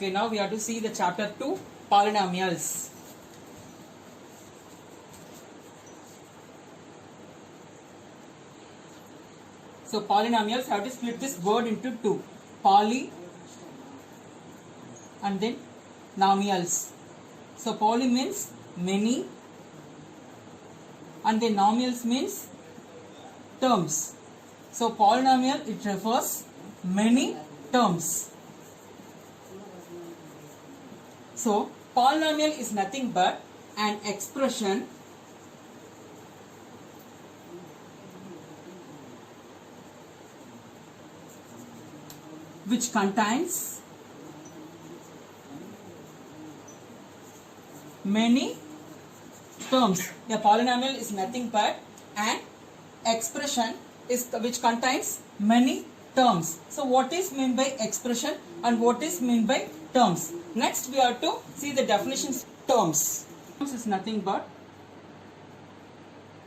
Okay, now we have to see the chapter 2, polynomials. So polynomials have to split this word into two, poly and then nomials. So poly means many and then nomials means terms. So polynomial, it refers many terms. So polynomial is nothing but an expression which contains many terms. A polynomial is nothing but an expression which contains many terms. So what is meant by expression and what is meant by terms? Next we have to see the definitions. Terms. Terms is nothing but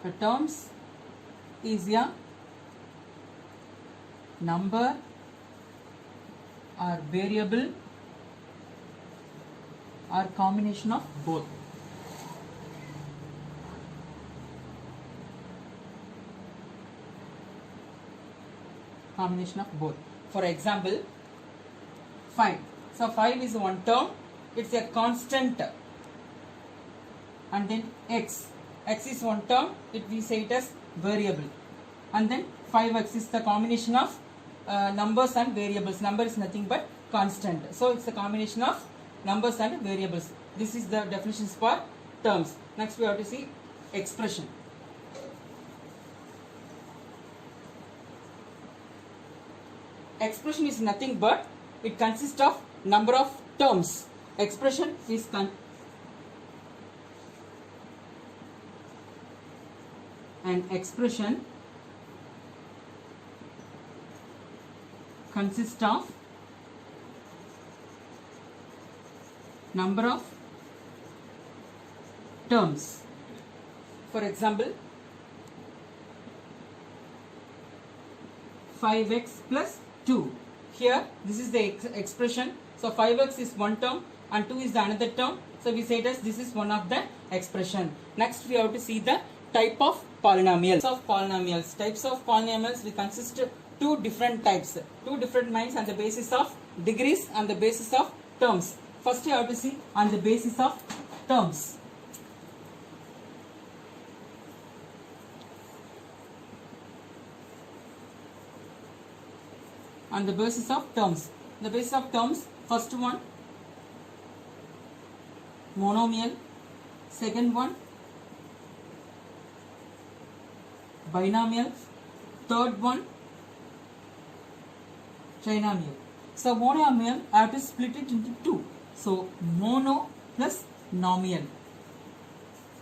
a terms is a number or variable or combination of both. Combination of both. For example, 5. So 5 is one term, it's a constant, and then x is one term, we say it as variable, and then 5x is the combination of numbers and variables. Number is nothing but constant, so it's a combination of numbers and variables. This is the definitions for terms. Next we have to see expression. Expression is nothing but it consists of number of terms. Expression is an expression consists of number of terms. For example, 5x plus 2. Here this is the expression. So 5x is one term and 2 is the another term. So we say it as this is one of the expression. Next we have to see the type of polynomials. Types of polynomials will consist of two different types. Two different minds on the basis of degrees and the basis of terms. First you have to see on the basis of terms. On the basis of terms. The basis of terms, first one monomial, second one binomial, third one trinomial. So monomial, I have to split it into two. So mono plus nomial.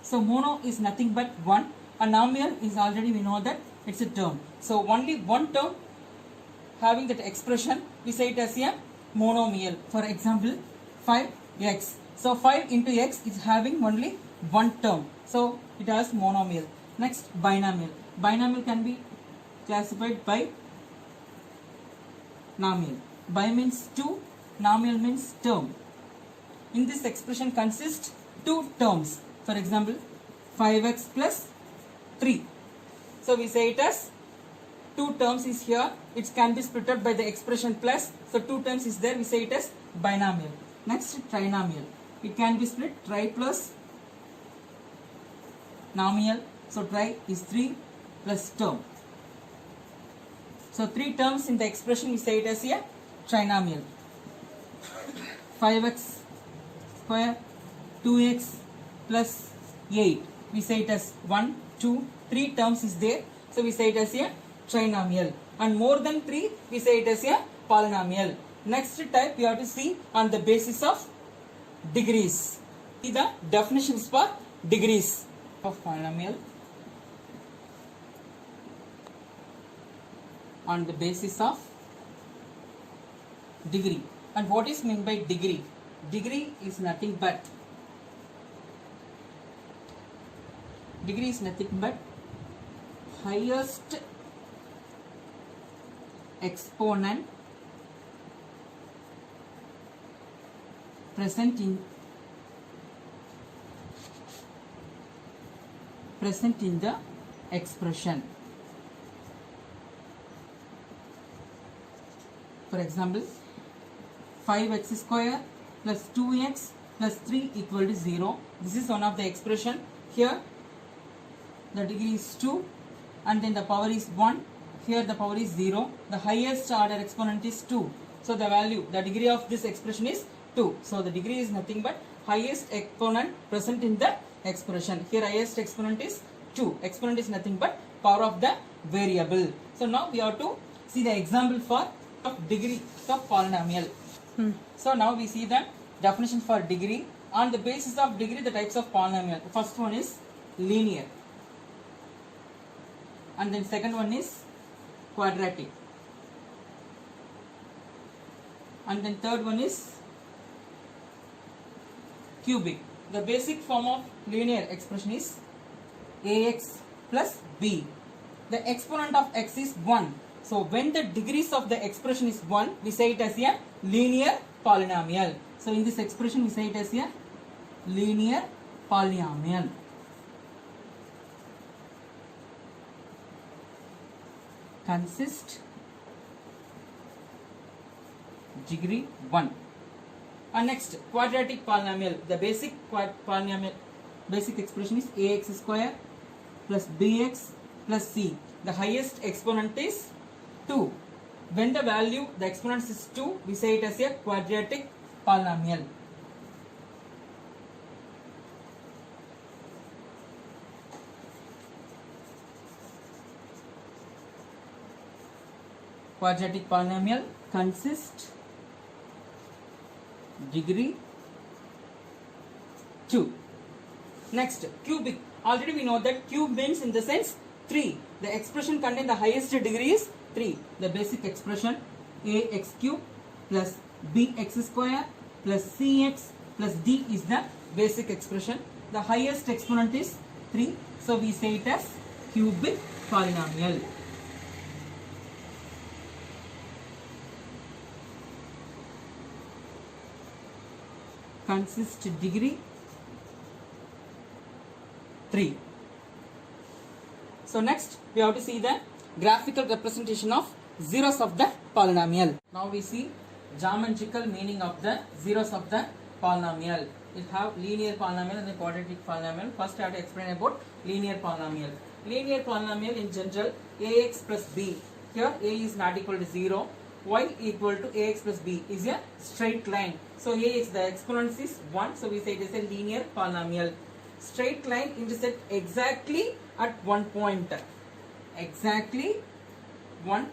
So mono is nothing but one, and nomial is already we know that it's a term. So only one term having that expression, we say it as a monomial. For example, 5x. So 5 into x is having only one term. So it has monomial. Next, binomial. Binomial can be classified by nomial. Bi means two, nomial means term. In this expression consists two terms. For example, 5x plus 3. So we say it as two terms is here. It can be split out by the expression plus. So two terms is there. We say it as binomial. Next, trinomial. It can be split tri plus nomial. So tri is 3 plus term. So three terms in the expression, we say it as a trinomial. 5x square, 2x plus 8. We say it as 1, 2, 3 terms is there. So we say it as a trinomial. And more than 3, we say it as a polynomial. Next type we have to see on the basis of degrees. See the definitions for degrees of polynomial. On the basis of degree. And what is meant by degree? Degree is nothing but highest exponent present in the expression. For example, 5x square plus 2x plus 3 equal to 0. This is one of the expression. Here the degree is 2 and then the power is 1. Here the power is 0. The highest order exponent is 2. So the value, the degree of this expression is 2. So the degree is nothing but highest exponent present in the expression. Here highest exponent is 2. Exponent is nothing but power of the variable. So now we have to see the example for degree of polynomial. So now we see the definition for degree. On the basis of degree, the types of polynomial. First one is linear, and then second one is quadratic, and then third one is cubic. The basic form of linear expression is ax plus b. The exponent of x is 1. So when the degrees of the expression is 1, we say it as a linear polynomial. So in this expression we say it as a linear polynomial. Consist degree 1. And next, quadratic polynomial. The basic polynomial basic expression is ax square plus bx plus c. The highest exponent is 2. When the value, the exponent is 2, we say it as a quadratic polynomial. Quadratic polynomial consists degree 2. Next, cubic. Already we know that cube means in the sense 3. The expression contains the highest degree is 3. The basic expression ax cube plus bx square plus cx plus d is the basic expression. The highest exponent is 3. So we say it as cubic polynomial. Consist degree 3. So next we have to see the graphical representation of zeros of the polynomial. Now we see geometrical meaning of the zeros of the polynomial. We have linear polynomial and the quadratic polynomial. First I have to explain about linear polynomial. Linear polynomial in general, ax plus b. Here a is not equal to 0. Y equal to ax plus b is a straight line. So ax, the exponent is 1. So we say it is a linear polynomial. Straight line intersect exactly at one point. Exactly one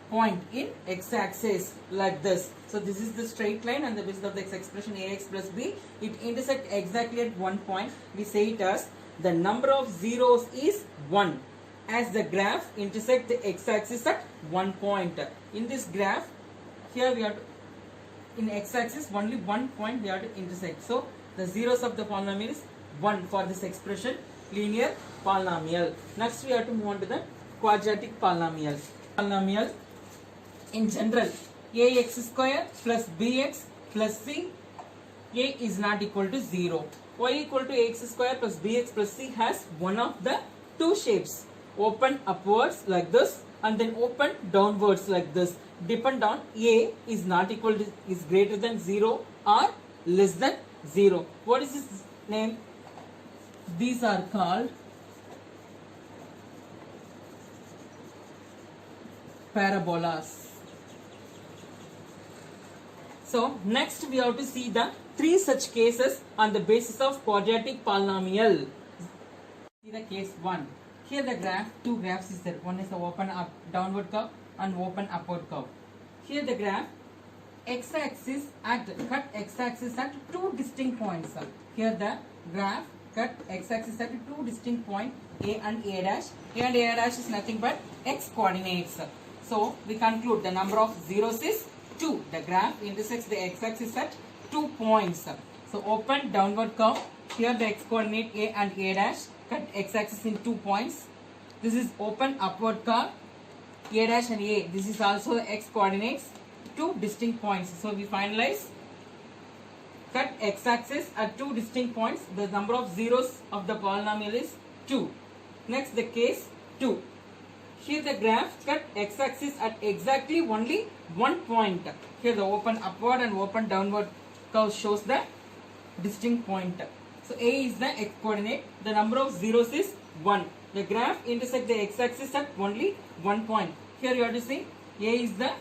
point in x-axis like this. So this is the straight line and the basis of the expression ax plus b. It intersect exactly at one point. We say it as the number of zeros is 1 as the graph intersect the x-axis at one point. In this graph, here we have to, in x-axis only one point we have to intersect. So the zeros of the polynomial is 1 for this expression linear polynomial. Next we have to move on to the quadratic polynomial. Polynomial in general, ax square plus bx plus c, a is not equal to 0. Y equal to ax square plus bx plus c has one of the two shapes. Open upwards like this and then open downwards like this. Depend on a is not equal to, is greater than 0 or less than 0. What is this name? These are called parabolas. So next we have to see the 3 such cases on the basis of quadratic polynomial. See the case 1. Here the graph, 2 graphs is there. One is the open up downward curve and open upward curve. Here the graph x-axis at cut x-axis at 2 distinct points. Here the graph cut x-axis at 2 distinct points a and a dash. A and a dash is nothing but x coordinates. So we conclude the number of zeros is 2. The graph intersects the x-axis at 2 points. So open downward curve. Here the x coordinate a and a dash. Cut x-axis in 2 points. This is open upward curve. A dash and a. This is also the x coordinates. 2 distinct points. So we finalize cut x-axis at two distinct points. The number of zeros of the polynomial is 2. Next, the case 2. Here the graph cut x-axis at exactly only one point. Here the open upward and open downward curve shows the distinct point. So A is the x coordinate. The number of zeros is 1. The graph intersects the x-axis at only one point. Here you have to see A is the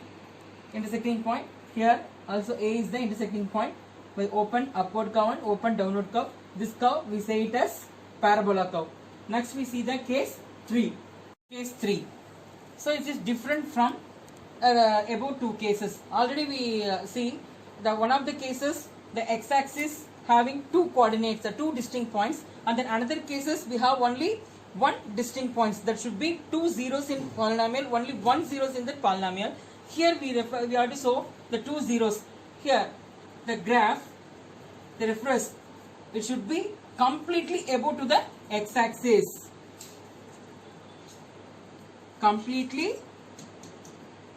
intersecting point. Here also A is the intersecting point by open upward curve and open downward curve. This curve we say it as parabola curve. Next we see the case 3. Case 3. So it is different from above two cases. Already we see the one of the cases the x-axis having two coordinates, two distinct points, and then another cases we have only one distinct points. That should be two zeros in polynomial, only one zeros in that polynomial. Here we have to show the two zeros. Here the graph, the reference, it should be completely above to the x-axis. Completely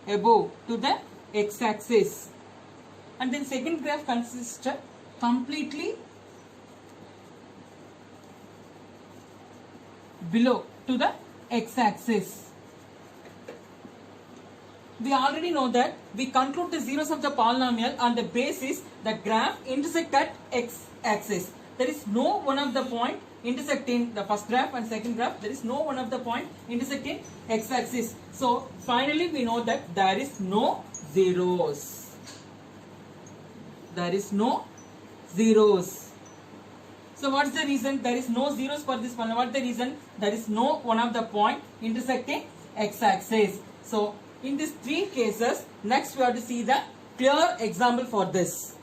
above to the x-axis. And then second graph consists completely below to the x-axis. We already know that we conclude the zeros of the polynomial on the basis the graph intersect at x-axis. There is no one of the point intersecting the first graph and second graph. There is no one of the point intersecting x-axis. So finally we know that there is no zeros. There is no zeros. So what is the reason there is no zeros for this one? What is the reason? There is no one of the point intersecting x-axis. So in these three cases, next we have to see the clear example for this.